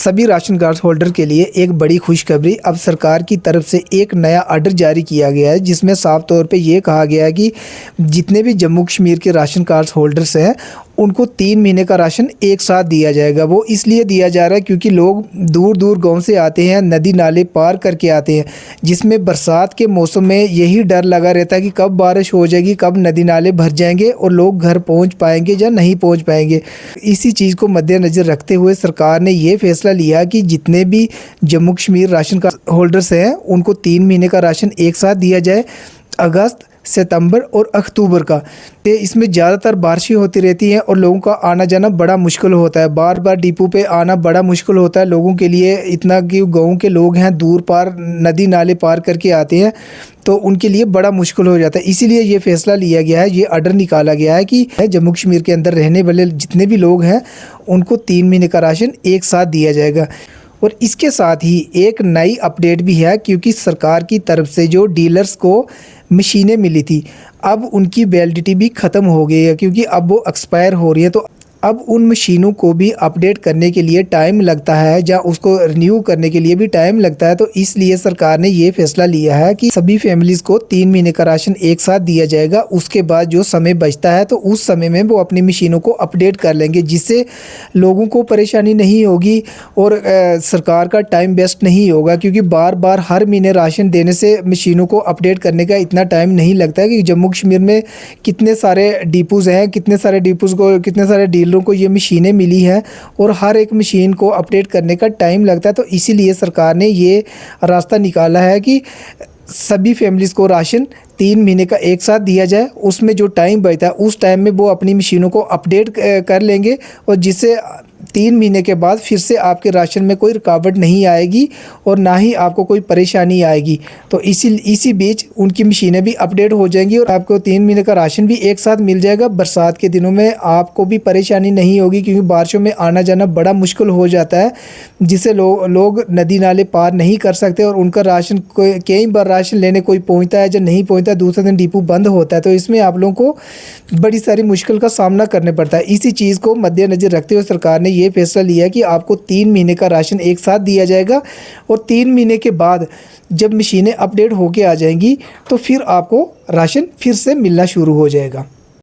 सभी ration card holder के लिए एक बड़ी खुशखबरी। अब सरकार की तरफ से एक नया आर्डर जारी किया गया है, जिसमें साफ तौर पे ये कहा गया है कि जितने भी जम्मू कश्मीर के राशन कार्ड होल्डर्स हैं उनको 3 महीने का राशन एक साथ दिया जाएगा। वो इसलिए दिया जा रहा है क्योंकि लोग दूर दूर गाँव से आते हैं, नदी नाले पार करके आते हैं, जिसमें बरसात के मौसम में यही डर लगा रहता है कि कब बारिश हो जाएगी, कब नदी नाले भर जाएंगे और लोग घर पहुंच पाएंगे या नहीं पहुंच पाएंगे। इसी चीज़ को मद्देनज़र रखते हुए सरकार ने ये फैसला लिया कि जितने भी Jammu Kashmir ration card holders हैं उनको 3 महीने का राशन एक साथ दिया जाए, अगस्त, सितंबर और अक्टूबर का। तो इसमें ज़्यादातर बारिशें होती रहती हैं और लोगों का आना जाना बड़ा मुश्किल होता है, बार बार डिपो पे आना बड़ा मुश्किल होता है लोगों के लिए। इतना कि गाँव के लोग हैं दूर पार नदी नाले पार करके आते हैं, तो उनके लिए बड़ा मुश्किल हो जाता है। इसीलिए ये फैसला लिया गया है, ये आर्डर निकाला गया है कि जम्मू कश्मीर के अंदर रहने वाले जितने भी लोग हैं उनको 3 महीने का राशन एक साथ दिया जाएगा। और इसके साथ ही एक नई अपडेट भी है, क्योंकि सरकार की तरफ से जो डीलर्स को मशीनें मिली थी अब उनकी वैलिडिटी भी ख़त्म हो गई है, क्योंकि अब वो एक्सपायर हो रही है। तो अब उन मशीनों को भी अपडेट करने के लिए टाइम लगता है या उसको रिन्यू करने के लिए भी टाइम लगता है। तो इसलिए सरकार ने ये फैसला लिया है कि सभी फैमिलीज़ को 3 महीने का राशन एक साथ दिया जाएगा। उसके बाद जो समय बचता है तो उस समय में वो अपनी मशीनों को अपडेट कर लेंगे, जिससे लोगों को परेशानी नहीं होगी और सरकार का टाइम वेस्ट नहीं होगा, क्योंकि बार बार हर महीने राशन देने से मशीनों को अपडेट करने का इतना टाइम नहीं लगता है। कि जम्मू कश्मीर में कितने सारे डिपोज़ हैं, कितने सारे डीलरों को ये मशीनें मिली हैं और हर एक मशीन को अपडेट करने का टाइम लगता है। तो इसीलिए सरकार ने ये रास्ता निकाला है कि सभी फैमिलीज़ को राशन 3 महीने का एक साथ दिया जाए। उसमें जो टाइम बचता है उस टाइम में वो अपनी मशीनों को अपडेट कर लेंगे, और जिससे 3 महीने के बाद फिर से आपके राशन में कोई रुकावट नहीं आएगी और ना ही आपको कोई परेशानी आएगी। तो इसी बीच उनकी मशीनें भी अपडेट हो जाएंगी और आपको 3 महीने का राशन भी एक साथ मिल जाएगा। बरसात के दिनों में आपको भी परेशानी नहीं होगी, क्योंकि बारिशों में आना जाना बड़ा मुश्किल हो जाता है, जिससे लोग नदी नाले पार नहीं कर सकते और उनका राशन कई बार राशन लेने कोई पहुँचता है या नहीं पहुँचता, दूसरे दिन डिपो बंद होता है। तो इसमें आप लोगों को बड़ी सारी मुश्किल का सामना करना पड़ता है। इसी चीज़ को मद्देनज़र रखते हुए सरकार ने ये फैसला लिया कि आपको 3 महीने का राशन एक साथ दिया जाएगा, और 3 महीने के बाद जब मशीनें अपडेट होके आ जाएंगी तो फिर आपको राशन फिर से मिलना शुरू हो जाएगा।